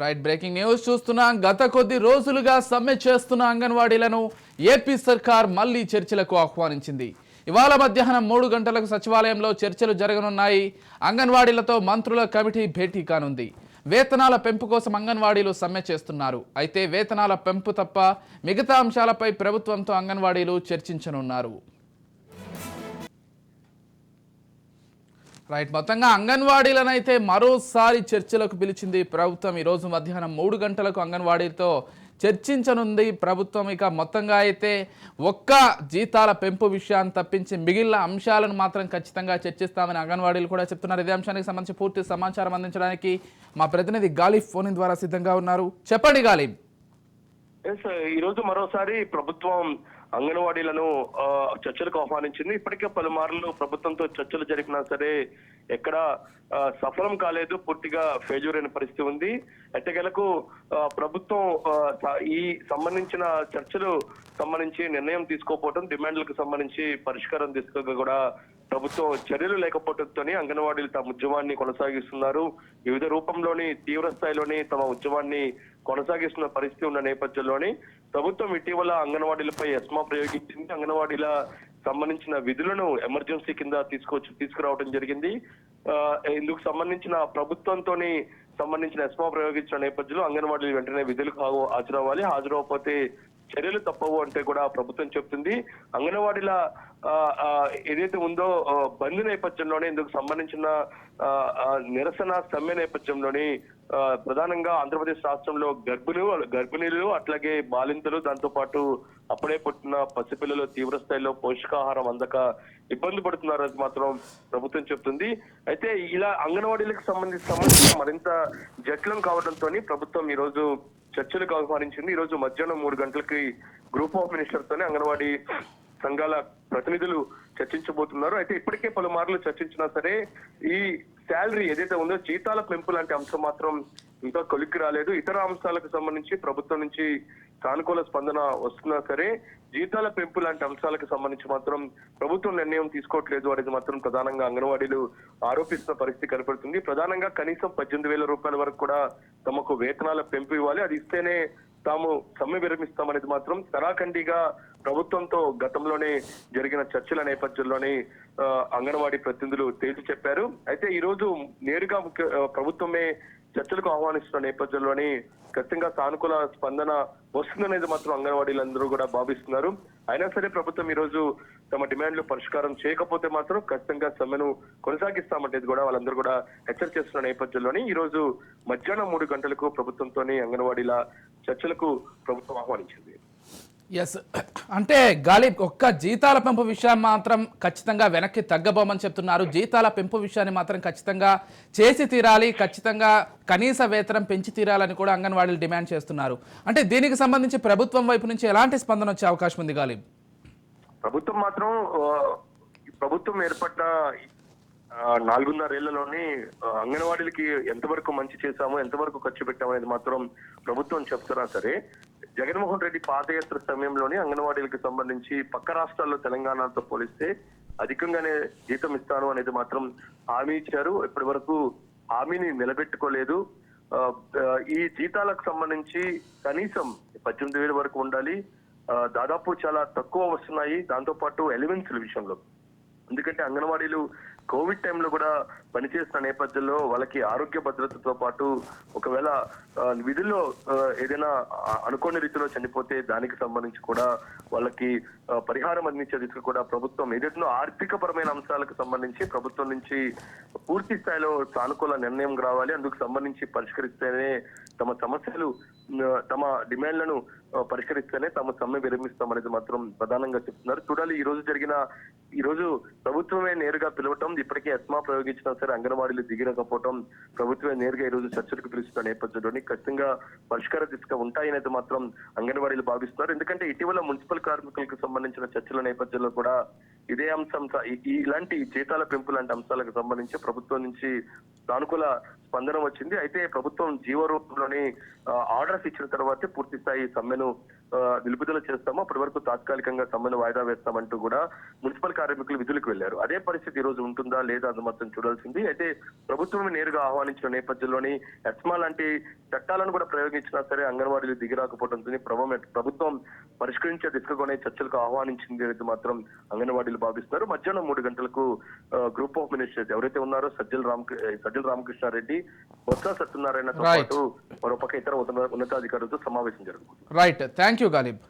Right breaking news చూస్తున్నాం. గత కొద్ది రోజులుగా సమ్మె చేస్తున్న అంగన్వాడీలను ఏపీ సర్కార్ మళ్లీ చర్చలకు ఆహ్వానించింది. ఇవాళ మధ్యాహ్నం 3 గంటలకు సచివాలయంలో చర్చలు జరగనున్నాయి. అంగన్వాడీలతో మంత్రుల కమిటీ భేటీ కానుంది. వేతనాల పెంపు కోసం అంగన్వాడీలు సమ్మె చేస్తున్నారు. అయితే వేతనాల పెంపు తప్ప మిగతా అంశాలపై ప్రభుత్వంతో అంగన్వాడీలు చర్చించనున్నారు. రైట్ మొత్తంగా అంగన్వాడీలను అయితే మరోసారి చర్చలకు పిలిచింది ప్రభుత్వం. ఈరోజు మధ్యాహ్నం 3 గంటలకు అంగన్వాడీలతో చర్చించనుంది ప్రభుత్వం. ఇక మొత్తంగా అయితే ఒక్క జీతాల పెంపు విషయాన్ని తప్పించి మిగిలిన అంశాలను మాత్రం ఖచ్చితంగా చర్చిస్తామని అంగన్వాడీలు కూడా చెప్తున్నారు. ఇదే అంశానికి సంబంధించి పూర్తి సమాచారం అందించడానికి మా ప్రతినిధి గాలిబ్ ఫోన్ ద్వారా సిద్ధంగా ఉన్నారు. చెప్పండి గాలిబ్. ఈరోజు మరోసారి ప్రభుత్వం అంగన్వాడీలను చర్చలకు ఆహ్వానించింది. ఇప్పటికే పలుమార్లు ప్రభుత్వంతో చర్చలు జరిపినా సరే ఎక్కడ సఫలం కాలేదు. పూర్తిగా ఫెయిల్యూర్ అయిన పరిస్థితి ఉంది. ఎట్టకేలకు ప్రభుత్వం ఈ సంబంధించిన చర్చలు సంబంధించి నిర్ణయం తీసుకోకపోవడం, డిమాండ్లకు సంబంధించి పరిష్కారం తీసుకోగా కూడా ప్రభుత్వం చర్యలు లేకపోవడంతో అంగన్వాడీలు తమ ఉద్యమాన్ని కొనసాగిస్తున్నారు. వివిధ రూపంలోని తీవ్ర స్థాయిలోని తమ ఉద్యమాన్ని కొనసాగిస్తున్న పరిస్థితి ఉన్న నేపథ్యంలోని ప్రభుత్వం ఇటీవల అంగన్వాడీలపై ఎస్మా ప్రయోగించింది. అంగన్వాడీల సంబంధించిన విధులను ఎమర్జెన్సీ కింద తీసుకురావడం జరిగింది. ఇందుకు సంబంధించిన ప్రభుత్వంతో సంబంధించిన ఎస్మా ప్రయోగించిన నేపథ్యంలో అంగన్వాడీలు వెంటనే విధులకు హాజరవ్వాలి. హాజరవకపోతే చర్యలు తప్పవు అంటే కూడా ప్రభుత్వం చెప్తుంది. అంగన్వాడీల ఏదైతే ఉందో బంద్ నేపథ్యంలోనే ఇందుకు సంబంధించిన నిరసన సమ్మె నేపథ్యంలోని ప్రధానంగా ఆంధ్రప్రదేశ్ రాష్ట్రంలో గర్భిణీలు అట్లాగే బాలింతలు, దాంతో పాటు అప్పుడే పుట్టిన పసిపిల్లలు తీవ్ర స్థాయిలో పోషకాహారం అందక ఇబ్బంది పడుతున్నారని మాత్రం ప్రభుత్వం చెప్తుంది. అయితే ఇలా అంగన్వాడీలకు సంబంధించి మరింత జటిలం కావడంతో ప్రభుత్వం ఈ రోజు చర్చలకు ఆహ్వానించింది. ఈ రోజు మధ్యాహ్నం 3 గంటలకి గ్రూప్ ఆఫ్ మినిస్టర్స్ తోనే అంగన్వాడీ సంఘాల ప్రతినిధులు చర్చించబోతున్నారు. అయితే ఇప్పటికే పలుమార్లు చర్చించినా సరే ఈ శాలరీ ఏదైతే ఉందో జీతాల పెంపు లాంటి అంశం మాత్రం ఇంకా కొలిక్కి రాలేదు. ఇతర అంశాలకు సంబంధించి ప్రభుత్వం నుంచి సానుకూల స్పందన వస్తున్నా సరే జీతాల పెంపు లాంటి అంశాలకు సంబంధించి మాత్రం ప్రభుత్వం నిర్ణయం తీసుకోవట్లేదు అనేది మాత్రం ప్రధానంగా అంగన్వాడీలు ఆరోపిస్తున్న పరిస్థితి కనపడుతుంది. ప్రధానంగా కనీసం 18,000 రూపాయల వరకు కూడా తమకు వేతనాల పెంపు ఇవ్వాలి, అది ఇస్తేనే తాము సమ్మె విరమిస్తామనేది మాత్రం తరాఖండిగా ప్రభుత్వంతో గతంలోనే జరిగిన చర్చల నేపథ్యంలోనే అంగన్వాడీ ప్రతినిధులు తేల్చి చెప్పారు. అయితే ఈ రోజు నేరుగా ప్రభుత్వమే చర్చలకు ఆహ్వానిస్తున్న నేపథ్యంలోని ఖచ్చితంగా సానుకూల స్పందన వస్తుందనేది మాత్రం అంగన్వాడీలందరూ కూడా భావిస్తున్నారు. అయినా సరే ప్రభుత్వం ఈ రోజు తమ డిమాండ్లు పరిష్కారం చేయకపోతే మాత్రం ఖచ్చితంగా సమ్మెను కొనసాగిస్తామంటే కూడా వాళ్ళందరూ కూడా హెచ్చరిక చేస్తున్న నేపథ్యంలోని ఈ రోజు మధ్యాహ్నం 3 గంటలకు ప్రభుత్వంతోనే అంగన్వాడీల చర్చలకు ప్రభుత్వం ఆహ్వానించింది. ఎస్, అంటే గాలిబ్ ఒక్క జీతాల పెంపు విషయాన్ని మాత్రం ఖచ్చితంగా వెనక్కి తగ్గబోమని చెప్తున్నారు. జీతాల పెంపు విషయాన్ని మాత్రం ఖచ్చితంగా చేసి తీరాలి, ఖచ్చితంగా కనీస వేతనం పెంచి తీరాలని కూడా అంగన్వాడీలు డిమాండ్ చేస్తున్నారు. అంటే దీనికి సంబంధించి ప్రభుత్వం వైపు నుంచి ఎలాంటి స్పందన వచ్చే అవకాశం ఉంది గాలిబ్? ప్రభుత్వం ఏర్పడ్డ 4.5 ఏళ్లలోని అంగన్వాడీలకి ఎంతవరకు మంచి చేశామో, ఎంతవరకు ఖర్చు పెట్టామో అనేది మాత్రం ప్రభుత్వం చెప్తున్నా సరే జగన్మోహన్ రెడ్డి పాదయాత్ర సమయంలోనే అంగన్వాడీలకు సంబంధించి పక్క రాష్ట్రాల్లో తెలంగాణతో పోలిస్తే అధికంగానే జీతం ఇస్తాను అనేది మాత్రం హామీ ఇచ్చారు. ఇప్పటి వరకు హామీని నిలబెట్టుకోలేదు. ఈ జీతాలకు సంబంధించి కనీసం 18,000 వరకు ఉండాలి, దాదాపు చాలా తక్కువ వస్తున్నాయి. దాంతో పాటు ఎలివెన్స్ల విషయంలో, ఎందుకంటే అంగన్వాడీలు కోవిడ్ టైంలో కూడా పనిచేస్తున్న నేపథ్యంలో వాళ్ళకి ఆరోగ్య భద్రతతో పాటు ఒకవేళ విధుల్లో ఏదైనా అనుకోని రీతిలో చనిపోతే దానికి సంబంధించి కూడా వాళ్ళకి పరిహారం అందించే దిశగా కూడా ప్రభుత్వం ఏదైతే ఆర్థిక పరమైన అంశాలకు సంబంధించి ప్రభుత్వం నుంచి పూర్తి స్థాయిలో సానుకూల నిర్ణయం రావాలి. అందుకు సంబంధించి పరిష్కరిస్తేనే తమ సమస్యలు, తమ డిమాండ్లను పరిష్కరిస్తేనే తమ సమ్మె విరమిస్తామనేది మాత్రం ప్రధానంగా చెప్తున్నారు. చూడాలి ఈ రోజు ప్రభుత్వమే నేరుగా పిలవటం, ఇప్పటికే ఎస్మా ప్రయోగించినా సరే అంగన్వాడీలు దిగిరకపోవటం, ప్రభుత్వమే నేరుగా ఈ రోజు చర్చలకు పిలుస్తున్న నేపథ్యంలోని ఖచ్చితంగా పరిష్కార దిశగా ఉంటాయనేది మాత్రం అంగన్వాడీలు భావిస్తున్నారు. ఎందుకంటే ఇటీవల మున్సిపల్ కార్మికులకు సంబంధించిన చర్చల నేపథ్యంలో కూడా ఇదే అంశం, ఇలాంటి జీతాల పెంపు లాంటి అంశాలకు సంబంధించి ప్రభుత్వం నుంచి సానుకూల స్పందన వచ్చింది. అయితే ప్రభుత్వం జీవో రూపంలోని ఆర్డర్స్ ఇచ్చిన తర్వాతే పూర్తి స్థాయి సమ్మెను నిలుపుదల చేస్తాము, అప్పటి వరకు తాత్కాలికంగా సమ్మెను వాయిదా వేస్తామంటూ కూడా మున్సిపల్ కార్మికులు విధులకు వెళ్లారు. అదే పరిస్థితి ఈ రోజు ఉంటుందా లేదా అది మాత్రం చూడాల్సింది. అయితే ప్రభుత్వం నేరుగా ఆహ్వానించిన నేపథ్యంలోని ఎస్మా లాంటి చట్టాలను కూడా ప్రయోగించినా సరే అంగన్వాడీలు దిగిరాకపోవడంతో ప్రభుత్వం పరిష్కరించే దిశగానే చర్చలకు ఆహ్వానించింది అనేది మాత్రం అంగన్వాడీలు భావిస్తున్నారు. మధ్యాహ్నం 3 గంటలకు గ్రూప్ ఆఫ్ మినిస్టర్స్ ఎవరైతే ఉన్నారో సజ్జల రామకృష్ణారెడ్డి, బొత్స సత్యనారాయణతో పాటు మరోపక్క ఇతర ఉన్నతాధికారులతో సమావేశం జరుగుతుంది. Right, thank you Ghalib.